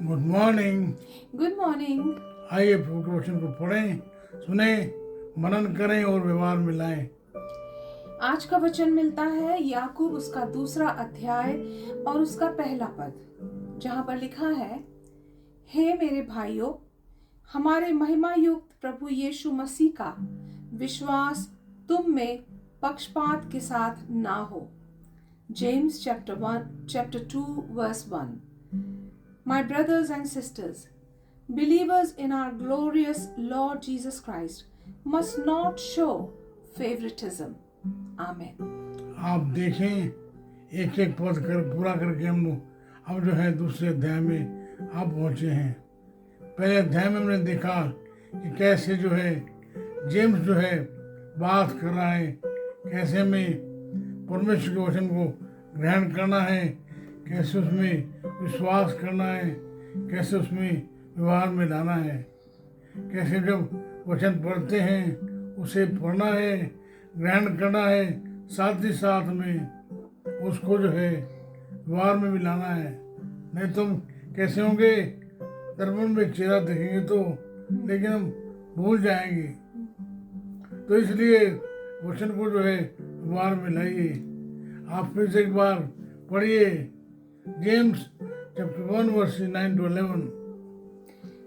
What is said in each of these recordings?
Good morning. Good morning. आइए वचन को पढ़ें, सुने, मनन करें और व्यवहार में लाएं। आज का वचन मिलता है याकूब उसका 2 अध्याय और उसका पहला पद, जहाँ पर लिखा है, हे मेरे भाइयों, हमारे महिमा युक्त प्रभु यीशु मसीह का विश्वास तुम में पक्षपात के साथ ना हो। James chapter 2 verse 1. My brothers and sisters, believers in our glorious Lord Jesus Christ must not show favoritism. Amen. आप देखें, एक एक पद कर पूरा करके हम लोग अब जो है दूसरे अध्याय में आप पहुंचे हैं। पहले अध्याय में हमने देखा कि कैसे जो है जेम्स जो है बात कर रहा है, कैसे हमें परमेश्वर के वचन को ग्रहण करना है, कैसे उसमें विश्वास करना है, कैसे उसमें व्यवहार में लाना है, कैसे जब वचन पढ़ते हैं उसे पढ़ना है, ग्रहण करना है, साथ ही साथ में उसको जो है व्यवहार में भी लाना है। नहीं तो हम कैसे होंगे, दर्पण में चेहरा देखेंगे तो, लेकिन हम भूल जाएंगे। तो इसलिए वचन को जो है व्यवहार में लाइए। आप फिर से एक बार पढ़िए James chapter 1 verses 9 to 11.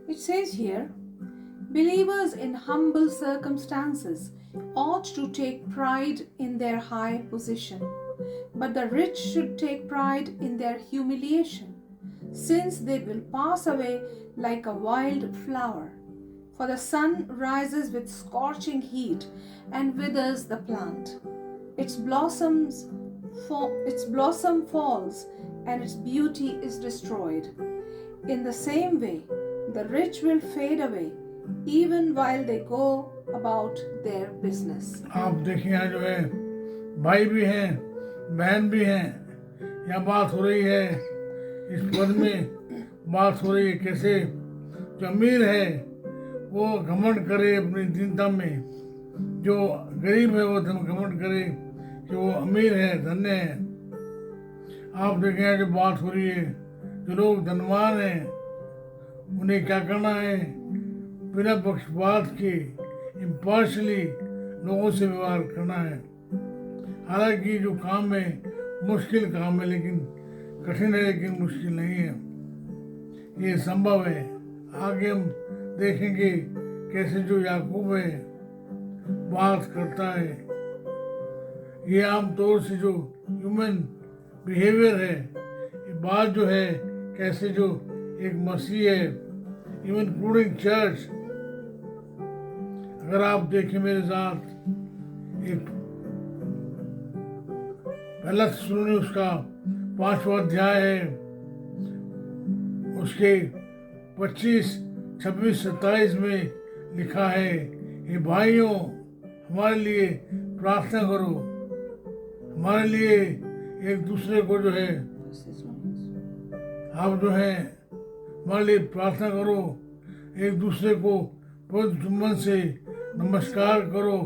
It says here, believers in humble circumstances ought to take pride in their high position, but the rich should take pride in their humiliation, since they will pass away like a wild flower. For the sun rises with scorching heat and withers the plant. Its blossom falls and its beauty is destroyed. In the same way, the rich will fade away even while they go about their business. आप देखिए यहाँ जो है भाई भी हैं, बहन भी हैं। यहाँ बात हो रही है, इस पद में बात हो रही है कैसे जो अमीर है वो घमंड करे अपनी दीनता में, जो गरीब है वो घमंड करे कि वो अमीर है, धन्य है। आप देखें जो बात हो रही है, जो लोग धनवान हैं उन्हें क्या करना है, बिना पक्षपात के इम्पार्शली लोगों से व्यवहार करना है। हालांकि जो काम है मुश्किल काम है, लेकिन कठिन है, लेकिन मुश्किल नहीं है, ये संभव है। आगे हम देखेंगे कैसे जो याकूब है बात करता है। ये आमतौर से जो ह्यूमन बिहेवियर है, ये बात जो है कैसे जो एक मसीह है, इवन इंक्लूडिंग चर्च। अगर आप देखें मेरे साथ एक पहला सुनिए उसका 5वां अध्याय है, उसके 25, 26, 27 में लिखा है, हे भाइयों हमारे लिए प्रार्थना करो, हमारे लिए एक दूसरे को जो है आप जो है हमारे लिए प्रार्थना करो, एक दूसरे को पवित्र चुम्बन से नमस्कार करो,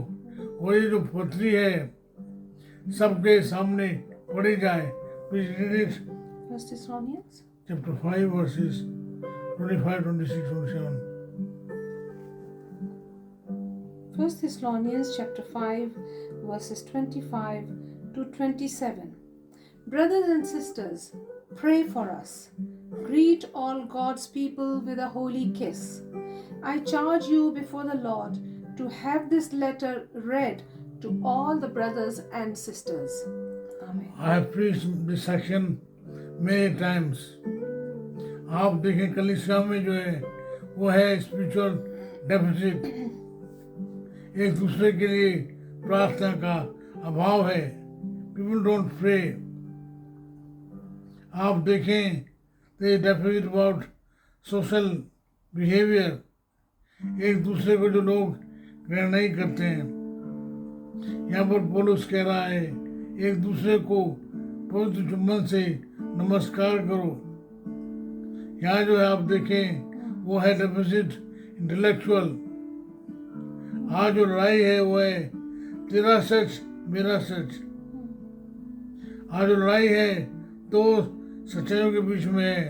और ये जो पत्री है सबके सामने पढ़ी जाए। Please read it. 1 Thessalonians Chapter 5 verses 25, 26, 27. 1 Thessalonians chapter 5 verses 25 to 27. Brothers and sisters, pray for us. Greet all God's people with a holy kiss. I charge you before the Lord to have this letter read to all the brothers and sisters. Amen. I have preached this section many times. आप देखें कलीसिया में जो है वो है spiritual deficit, एक दूसरे के लिए प्रार्थना का अभाव है। People don't pray. आप देखें तो डेफिसिट अबाउट सोशल बिहेवियर, एक दूसरे को जो लोग ग्रहण नहीं करते हैं। यहाँ पर पौलुस कह रहा है एक दूसरे को पवित्र चुम्बन से नमस्कार करो। यहाँ जो है आप देखें वो है डेफिसिट इंटेलेक्चुअल। आज जो लड़ाई है वो है तेरा सच मेरा सच। आज जो लड़ाई है दो सच्चाइयों के बीच में है,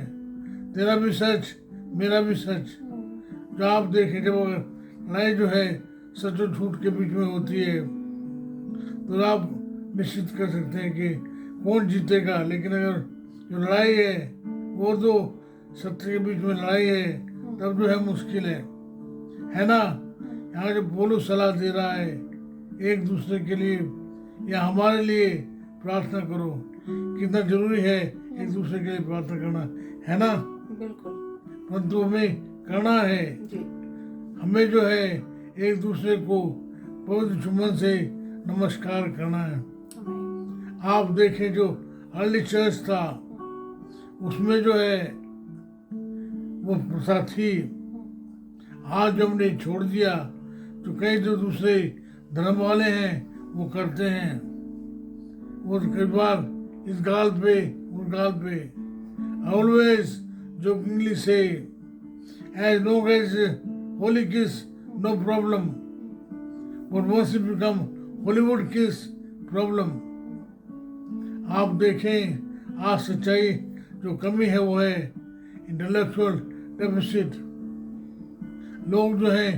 तेरा भी सच, मेरा भी सच। जो आप देखें, जब अगर लड़ाई जो है सच और झूठ के बीच में होती है तो आप निश्चित कर सकते हैं कि कौन जीतेगा। लेकिन अगर जो लड़ाई है वो तो सत्य के बीच में लड़ाई है, तब जो है मुश्किल है ना। यहाँ जो पौलुस सलाह दे रहा है एक दूसरे के लिए या हमारे लिए प्रार्थना करो, कितना जरूरी है एक दूसरे के लिए प्रार्थना करना, है ना। बिल्कुल। परंतु हमें करना है, जी। हमें जो है एक दूसरे को पवित्र चुम्बन से नमस्कार करना है। आप देखें जो अर्ली चर्च था उसमें जो है वो प्रथा थी। आज जो हमने छोड़ दिया, तो कई जो दूसरे धर्म वाले हैं वो करते हैं। वो कई बार इस गाल पे उस गाल पे ऑलवेज जो इंग्लिश से as no as holy kiss no problem, but once it become Hollywood kiss problem. आप देखें आज सच्चाई जो कमी है वो है इंटेलेक्चुअल डेफिसिट। लोग जो हैं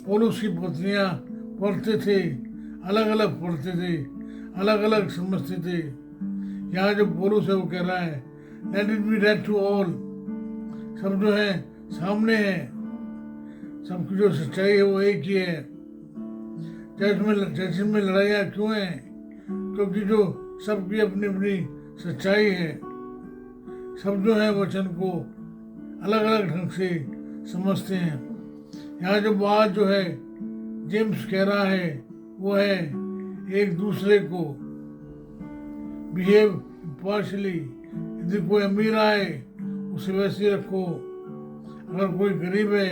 पौलुस की पत्नियां पढ़ते थे, अलग अलग पढ़ते थे, अलग अलग समझते थे। यहाँ जो पौलुस है वो कह रहा है let it be read to all, सब जो है सामने है, सबकी जो सच्चाई है वो एक ही है। चर्च में लड़ाइयाँ क्यों हैं? क्योंकि जो सबकी अपनी अपनी सच्चाई है, सब जो है वचन को अलग अलग ढंग से समझते हैं। यहाँ जो बात जो है जेम्स कह रहा है वो है एक दूसरे को बिहेव पार्शली। यदि कोई अमीर आए उसे वैसे ही रखो, अगर कोई गरीब है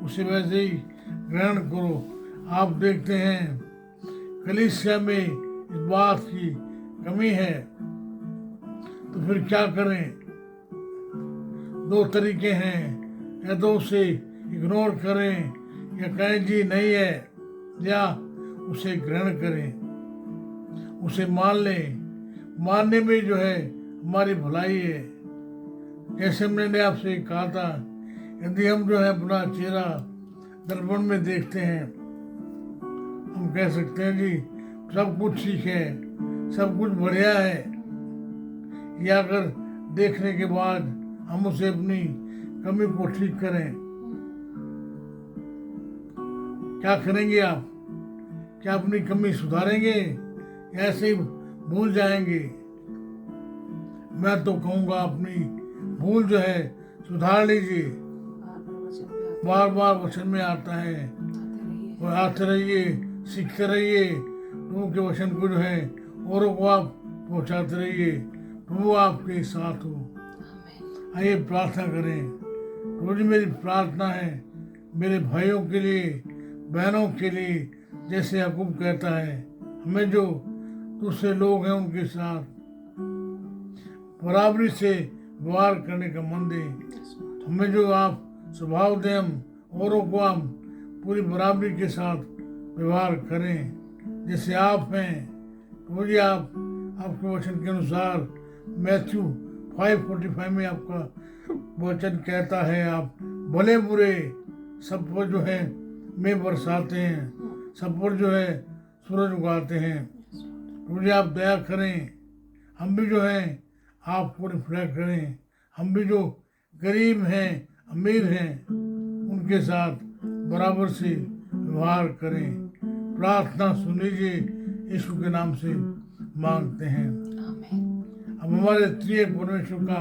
उसे वैसे ही ग्रहण करो। आप देखते हैं कलीसिया में इस बात की कमी है, तो फिर क्या करें? दो तरीके हैं, या तो उसे इग्नोर करें या कहें जी नहीं है, या उसे ग्रहण करें, उसे मान लें। मानने में जो है हमारी भलाई है। जैसे मैंने आपसे कहा था, यदि हम जो है अपना चेहरा दर्पण में देखते हैं, हम कह सकते हैं जी सब कुछ ठीक है, सब कुछ बढ़िया है। या अगर देखने के बाद हम उसे अपनी कमी को ठीक करें, क्या करेंगे आप? क्या अपनी कमी सुधारेंगे या ऐसे ही भूल जाएंगे? मैं तो कहूँगा अपनी भूल जो है सुधार लीजिए। बार बार वचन में आता है और आते रहिए, सीखते रहिए, प्रभु के वचन को जो है औरों को आप पहुँचाते रहिए। प्रभु आपके साथ हो। आइए प्रार्थना करें। रोज मेरी प्रार्थना है मेरे भाइयों के लिए, बहनों के लिए, जैसे याकूब कहता है, हमें जो दूसरे लोग हैं उनके साथ बराबरी से व्यवहार करने का मन दे। हमें जो आप स्वभाव दें, हम औरों को हम पूरी बराबरी के साथ व्यवहार करें जैसे आप हैं। मुझे आपके वचन के अनुसार मैथ्यू 5:45 में आपका वचन कहता है, आप भले बुरे सब पर जो है में बरसाते हैं, सब पर जो है सूरज उगाते हैं। मुझे आप दया करें, हम भी जो है आपको रिफ्लेक्ट करें। हम भी जो गरीब हैं, अमीर हैं, उनके साथ बराबर से व्यवहार करें। प्रार्थना सुन लीजिए, यीशु के नाम से मांगते हैं। अब हमारे त्रिएक परमेश्वर का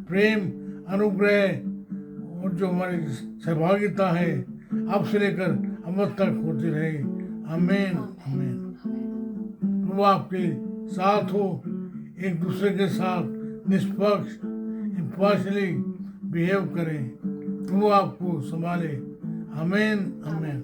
प्रेम, अनुग्रह और जो हमारी सहभागिता है अब से लेकर अब तक होती रहे। आमीन आमीन। प्रभु आपके साथ हो, एक दूसरे के साथ निष्पक्ष इम्पार्शियली बिहेव करें। प्रभु आपको संभाले। आमीन आमीन।